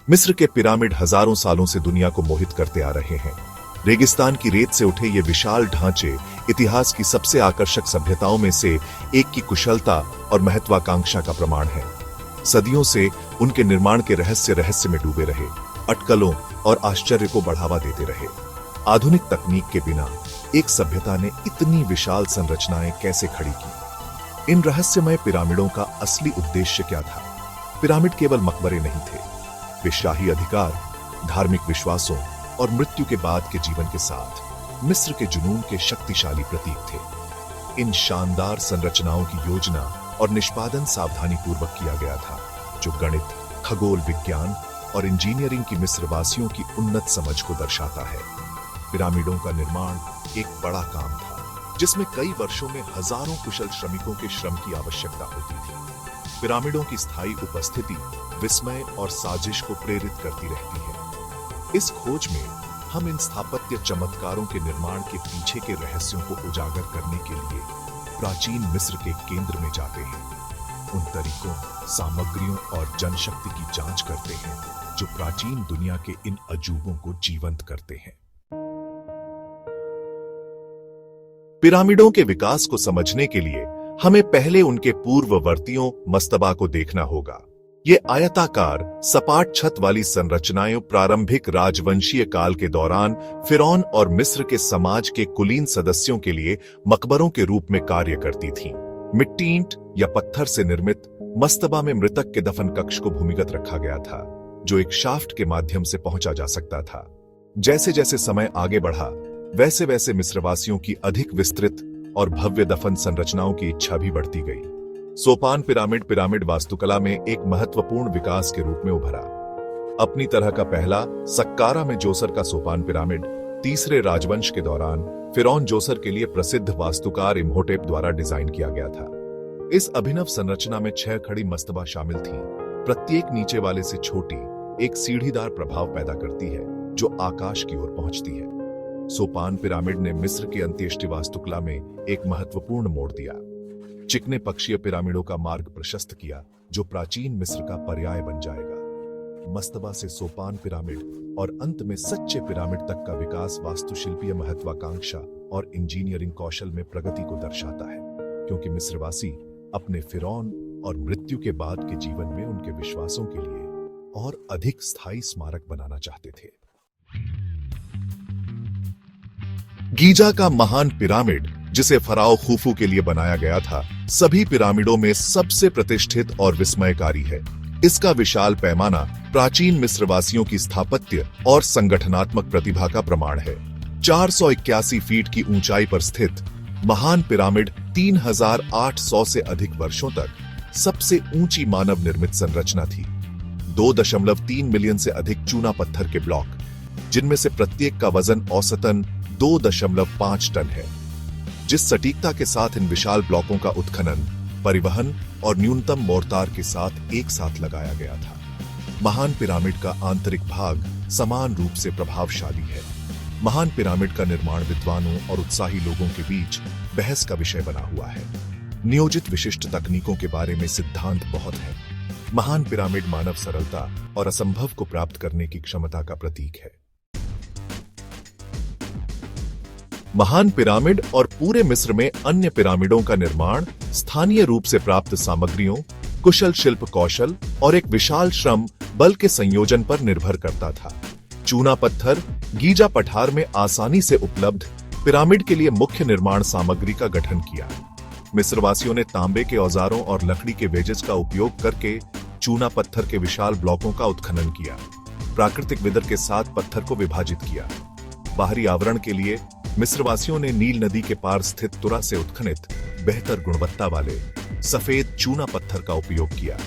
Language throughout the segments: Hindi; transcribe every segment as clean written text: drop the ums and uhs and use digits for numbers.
मिस्र के पिरामिड हजारों सालों से दुनिया को मोहित करते आ रहे हैं। रेगिस्तान की रेत से उठे ये विशाल ढांचे इतिहास की सबसे आकर्षक सभ्यताओं में से एक की कुशलता और महत्वाकांक्षा का प्रमाण है। सदियों से उनके निर्माण के रहस्य में डूबे रहे, अटकलों और आश्चर्य को बढ़ावा देते रहे। आधुनिक तकनीक के बिना एक सभ्यता ने इतनी विशाल संरचनाएं कैसे खड़ी की? इन रहस्यमय पिरामिडों का असली उद्देश्य क्या था? पिरामिड केवल मकबरे नहीं थे, वे शाही अधिकार, धार्मिक विश्वासों और मृत्यु के बाद के जीवन के साथ मिस्र के जुनून के शक्तिशाली प्रतीक थे। इन शानदार संरचनाओं की योजना और निष्पादन सावधानीपूर्वक किया गया था, जो गणित, खगोल विज्ञान और इंजीनियरिंग की मिस्रवासियों की उन्नत समझ को दर्शाता है। पिरामिडों का निर्माण एक बड़ा काम था, जिसमें कई वर्षों में हजारों कुशल श्रमिकों के श्रम की आवश्यकता होती थी। पिरामिडों की स्थायी उपस्थिति विस्मय और साजिश को प्रेरित करती रहती है। इस खोज में हम इन स्थापत्य चमत्कारों के निर्माण के पीछे के रहस्यों को उजागर करने के लिए प्राचीन मिस्र के केंद्र में जाते हैं। उन तरीकों, सामग्रियों और जनशक्ति की जांच करते हैं जो प्राचीन दुनिया के इन अजूबों को जीवंत करते हैं। पिरामिडों के विकास को समझने के लिए हमें पहले उनके पूर्ववर्तियों मस्तबा को देखना होगा। ये आयताकार, सपाट छत वाली संरचनाएं प्रारंभिक राजवंशीय काल के दौरान फिरौन और मिस्र के समाज के कुलीन सदस्यों के लिए मकबरों के रूप में कार्य करती थीं। मिट्टी, ईंट या पत्थर से निर्मित मस्तबा में मृतक के दफन कक्ष को भूमिगत रखा गया था, जो एक शाफ्ट के माध्यम से पहुंचा जा सकता था। जैसे जैसे समय आगे बढ़ा, वैसे वैसे मिस्रवासियों की अधिक विस्तृत और भव्य दफन संरचनाओं की इच्छा भी बढ़ती गई। सोपान पिरामिड वास्तुकला में एक महत्वपूर्ण विकास के रूप में उभरा। अपनी तरह का पहला सक्कारा में जोसर का सोपान पिरामिड तीसरे राजवंश के दौरान फिरौन जोसर के लिए प्रसिद्ध वास्तुकार इम्होटेप द्वारा डिजाइन किया गया था। इस अभिनव संरचना में 6 खड़ी मस्तबा शामिल थीं। प्रत्येक नीचे वाले से छोटी, एक सीढ़ीदार प्रभाव पैदा करती है जो आकाश की ओर पहुंचती है। सोपान पिरामिड ने मिस्र की अंत्येष्टि वास्तुकला में एक महत्वपूर्ण मोड़ दिया। चिकने पक्षीय पिरामिडों का मार्ग प्रशस्त किया, जो प्राचीन मिस्र का पर्याय बन जाएगा। मस्तबा से सोपान पिरामिड और अंत में सच्चे पिरामिड तक का विकास वास्तुशिल्पीय महत्वाकांक्षा और इंजीनियरिंग कौशल में प्रगति को दर्शाता है, क्योंकि मिस्रवासी अपने फिरौन और मृत्यु के बाद के जीवन में उनके विश्वासों के लिए और अधिक स्थायी स्मारक बनाना चाहते थे। गीजा का महान पिरामिड, जिसे फराओ खुफू के लिए बनाया गया था, सभी पिरामिडों में सबसे प्रतिष्ठित और विस्मयकारी है। इसका विशाल पैमाना प्राचीन मिस्रवासियों की स्थापत्य और संगठनात्मक प्रतिभा का प्रमाण है। 481 फीट की ऊंचाई पर स्थित महान पिरामिड 3800 से अधिक वर्षों तक सबसे ऊंची मानव निर्मित संरचना थी। 2.3 मिलियन से अधिक चूना पत्थर के ब्लॉक, जिनमें से प्रत्येक का वजन औसतन 2.5 टन है। जिस सटीकता के साथ इन विशाल ब्लॉकों का उत्खनन, परिवहन और न्यूनतम मोर्टार के साथ एक साथ लगाया गया था। महान पिरामिड का आंतरिक भाग समान रूप से प्रभावशाली है। महान पिरामिड का निर्माण विद्वानों और उत्साही लोगों के बीच बहस का विषय बना हुआ है। नियोजित विशिष्ट तकनीकों के बारे में सिद्धांत बहुत है। महान पिरामिड मानव सरलता और असंभव को प्राप्त करने की क्षमता का प्रतीक है। महान पिरामिड और पूरे मिस्र में अन्य पिरामिडों का निर्माण स्थानीय रूप से प्राप्त सामग्रियों, कुशल शिल्प कौशल और एक विशाल श्रम बल के संयोजन पर निर्भर करता था। चूना पत्थर गीजा पठार में आसानी से उपलब्ध पिरामिड के लिए मुख्य निर्माण सामग्री का गठन किया। मिस्रवासियों ने तांबे के औजारों और लकड़ी के वेजेस का उपयोग करके चूना पत्थर के विशाल ब्लॉकों का उत्खनन किया। प्राकृतिक विदर के साथ पत्थर को विभाजित किया। बाहरी आवरण के लिए मिस्रवासियों ने नील नदी के पार स्थित तुरा से उत्खनित बेहतर गुणवत्ता वाले सफेद चूना पत्थर का उपयोग किया।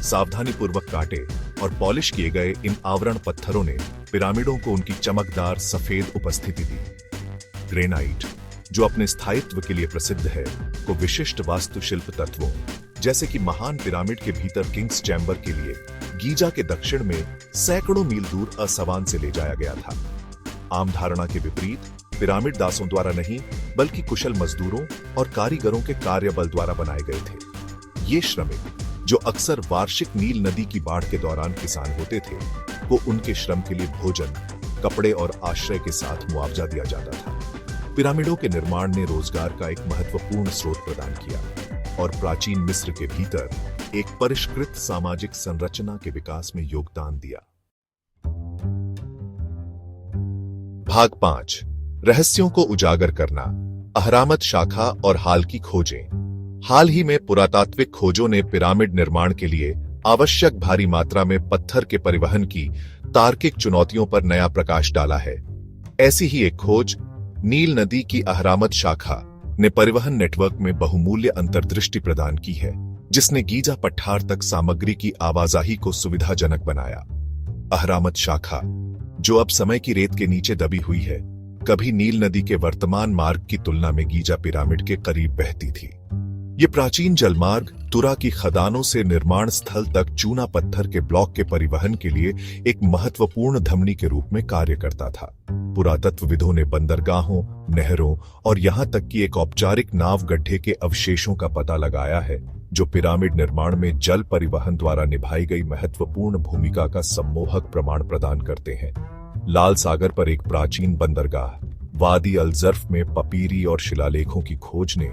सावधानीपूर्वक काटे और पॉलिश किए गए इन आवरण पत्थरों ने पिरामिडों को उनकी चमकदार सफेद उपस्थिति दी। ग्रेनाइट, जो अपने स्थायित्व के लिए प्रसिद्ध है, को विशिष्ट वास्तुशिल्प तत्वों जैसे कि महान पिरामिड के भीतर किंग्स चैम्बर के लिए गीजा के दक्षिण में सैकड़ों मील दूर असवान से ले जाया गया था। आम धारणा के विपरीत पिरामिड दासों द्वारा नहीं, बल्कि कुशल मजदूरों और कारीगरों के कार्यबल द्वारा बनाए गए थे। ये श्रमिक जो अक्सर वार्षिक नील नदी की बाढ़ के दौरान किसान होते थे, को उनके श्रम के लिए भोजन, कपड़े और आश्रय के साथ मुआवजा दिया जाता था। पिरामिडों के निर्माण ने रोजगार का एक महत्वपूर्ण स्रोत प्रदान किया और प्राचीन मिस्र के भीतर एक परिष्कृत सामाजिक संरचना के विकास में योगदान दिया। भाग 5, रहस्यों को उजागर करना, अहरामत शाखा और हाल की खोजें। हाल ही में पुरातात्विक खोजों ने पिरामिड निर्माण के लिए आवश्यक भारी मात्रा में पत्थर के परिवहन की तार्किक चुनौतियों पर नया प्रकाश डाला है। ऐसी ही एक खोज नील नदी की अहरामत शाखा ने परिवहन नेटवर्क में बहुमूल्य अंतर्दृष्टि प्रदान की है, जिसने गीजा पठार तक सामग्री की आवाजाही को सुविधाजनक बनाया। अहरामत शाखा, जो अब समय की रेत के नीचे दबी हुई है, कभी नील नदी के वर्तमान मार्ग की तुलना में गीजा पिरामिड के करीब बहती थी। ये प्राचीन जलमार्ग तुरा की खदानों से निर्माण स्थल तक चूना पत्थर के ब्लॉक के परिवहन के लिए एक महत्वपूर्ण धमनी के रूप में कार्य करता था। पुरातत्वविदों ने बंदरगाहों, नहरों और यहां तक कि एक औपचारिक नाव गड्ढे के अवशेषों का पता लगाया है, जो पिरामिड निर्माण में जल परिवहन द्वारा निभाई गई महत्वपूर्ण भूमिका का सम्मोहक प्रमाण प्रदान करते हैं। लाल सागर पर एक प्राचीन बंदरगाह, वादी अल जर्फ में पपीरी और शिलालेखों की खोज ने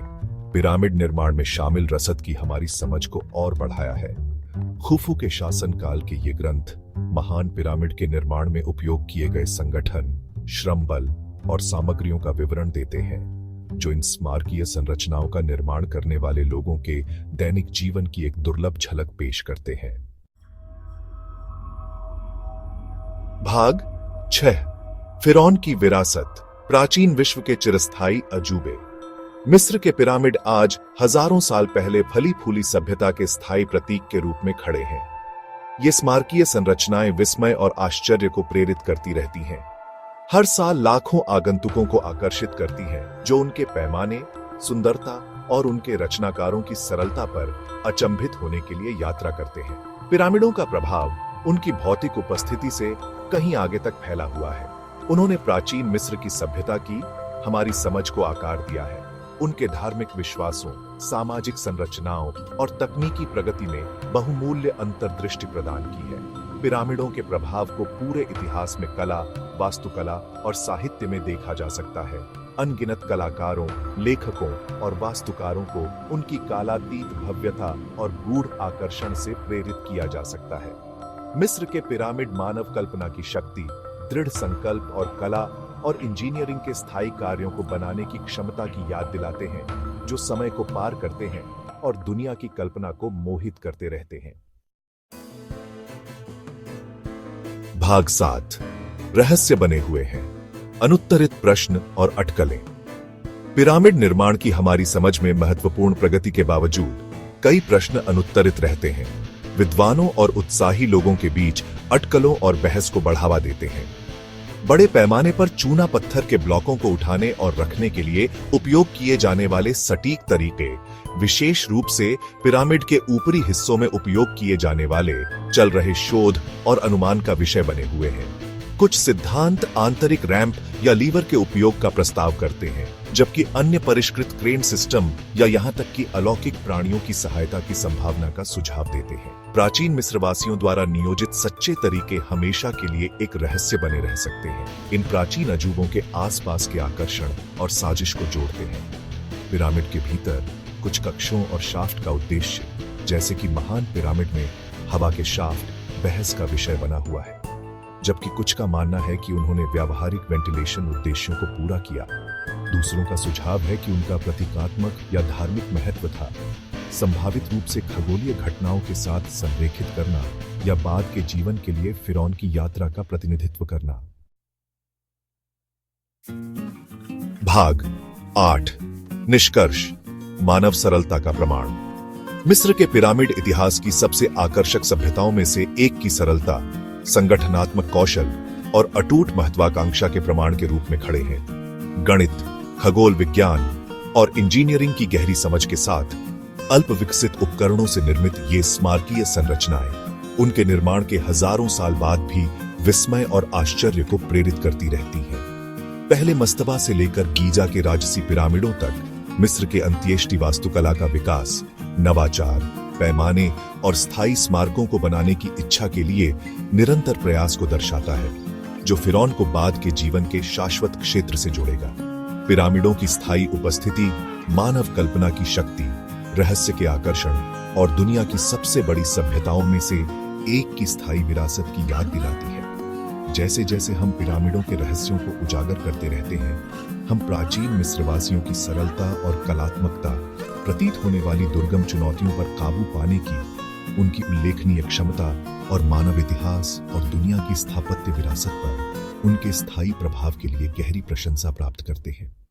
पिरामिड निर्माण में शामिल रसद की हमारी समझ को और बढ़ाया है। खुफू के शासनकाल के ये ग्रंथ महान पिरामिड के निर्माण में उपयोग किए गए संगठन, श्रम बल और सामग्रियों का विवरण देते हैं, जो इन स्मारकीय संरचनाओं का निर्माण करने वाले लोगों के दैनिक जीवन की एक दुर्लभ झलक पेश करते हैं। भाग 6, फिरौन की विरासत, प्राचीन विश्व के चिरस्थायी अजूबे। मिस्र के पिरामिड आज हजारों साल पहले फली फूली सभ्यता के स्थायी प्रतीक के रूप में खड़े हैं। ये स्मारकीय संरचनाएं विस्मय और आश्चर्य को प्रेरित करती रहती हैं। हर साल लाखों आगंतुकों को आकर्षित करती हैं, जो उनके पैमाने, सुंदरता और उनके रचनाकारों की सरलता पर अचंभित होने के लिए यात्रा करते हैं। पिरामिडों का प्रभाव उनकी भौतिक उपस्थिति से कहीं आगे तक फैला हुआ है। उन्होंने प्राचीन मिस्र की सभ्यता की हमारी समझ को आकार दिया है। उनके धार्मिक विश्वासों, सामाजिक संरचनाओं और तकनीकी प्रगति में बहुमूल्य अंतर्दृष्टि प्रदान की है। पिरामिडों के प्रभाव को पूरे इतिहास में कला, वास्तुकला और साहित्य में देखा जा सकता है। अनगिनत कलाकारों, लेखकों और वास्तुकारों को उनकी कालातीत भव्यता और गूढ़ आकर्षण से प्रेरित किया जा सकता है। मिस्र के पिरामिड मानव कल्पना की शक्ति, दृढ़ संकल्प और कला और इंजीनियरिंग के स्थायी कार्यों को बनाने की क्षमता की याद दिलाते हैं, जो समय को पार करते हैं और दुनिया की कल्पना को मोहित करते रहते हैं। भाग 7, रहस्य बने हुए हैं, अनुत्तरित प्रश्न और अटकलें। पिरामिड निर्माण की हमारी समझ में महत्वपूर्ण प्रगति के बावजूद कई प्रश्न अनुत्तरित रहते हैं। विद्वानों और उत्साही लोगों के बीच अटकलों और बहस को बढ़ावा देते हैं। बड़े पैमाने पर चूना पत्थर के ब्लॉकों को उठाने और रखने के लिए उपयोग किए जाने वाले सटीक तरीके, विशेष रूप से पिरामिड के ऊपरी हिस्सों में उपयोग किए जाने वाले चल रहे शोध और अनुमान का विषय बने हुए हैं। कुछ सिद्धांत आंतरिक रैंप या लीवर के उपयोग का प्रस्ताव करते हैं, जबकि अन्य परिष्कृत क्रेन सिस्टम या यहां तक कि अलौकिक प्राणियों की सहायता की संभावना का सुझाव देते हैं। प्राचीन मिस्रवासियों द्वारा नियोजित सच्चे तरीके हमेशा के लिए एक रहस्य बने रह सकते हैं। इन प्राचीन अजूबों के आसपास के आकर्षण और साजिश को जोड़ते हैं। पिरामिड के भीतर कुछ कक्षों और शाफ्ट का उद्देश्य, जैसे कि महान पिरामिड में हवा के शाफ्ट, बहस का विषय बना हुआ है, जबकि कुछ का मानना है कि उन्होंने व्यावहारिक वेंटिलेशन उद्देश्यों को पूरा किया। दूसरों का सुझाव है कि उनका प्रतीकात्मक या धार्मिक महत्व था, संभावित रूप से खगोलीय घटनाओं के साथ संरेखित करना या बाद के जीवन के लिए फिरौन की यात्रा का प्रतिनिधित्व करना। भाग 8, निष्कर्ष, मानव सरलता का प्रमाण। मिस्र के पिरामिड इतिहास की सबसे आकर्षक सभ्यताओं में से एक की सरलता, संगठनात्मक कौशल और अटूट महत्वाकांक्षा के प्रमाण के रूप में खड़े हैं। गणित, खगोल विज्ञान और इंजीनियरिंग की गहरी समझ के साथ अल्प विकसित उपकरणों से निर्मित ये स्मारकीय संरचनाएं उनके निर्माण के हजारों साल बाद भी विस्मय और आश्चर्य को प्रेरित करती रहती हैं। पहले मस्तबा से लेकर गीजा के राजसी पिरामिडों तक मिस्र के अंत्येष्टि वास्तुकला का विकास, नवाचार, पैमाने और स्थायी स्मारकों को बनाने की इच्छा के लिए निरंतर प्रयास को दर्शाता है, जो फिरौन को बाद के जीवन के शाश्वत क्षेत्र से जोड़ेगा। पिरामिडों की स्थायी उपस्थिति मानव कल्पना की शक्ति, रहस्य के आकर्षण और दुनिया की सबसे बड़ी सभ्यताओं में से एक की स्थायी विरासत की याद दिलाती है। जैसे जैसे हम पिरामिडों के रहस्यों को उजागर करते रहते हैं, हम प्राचीन मिस्रवासियों की सरलता और कलात्मकता, प्रतीत होने वाली दुर्गम चुनौतियों पर काबू पाने की उनकी उल्लेखनीय क्षमता और मानव इतिहास और दुनिया की स्थापत्य विरासत पर उनके स्थायी प्रभाव के लिए गहरी प्रशंसा प्राप्त करते हैं।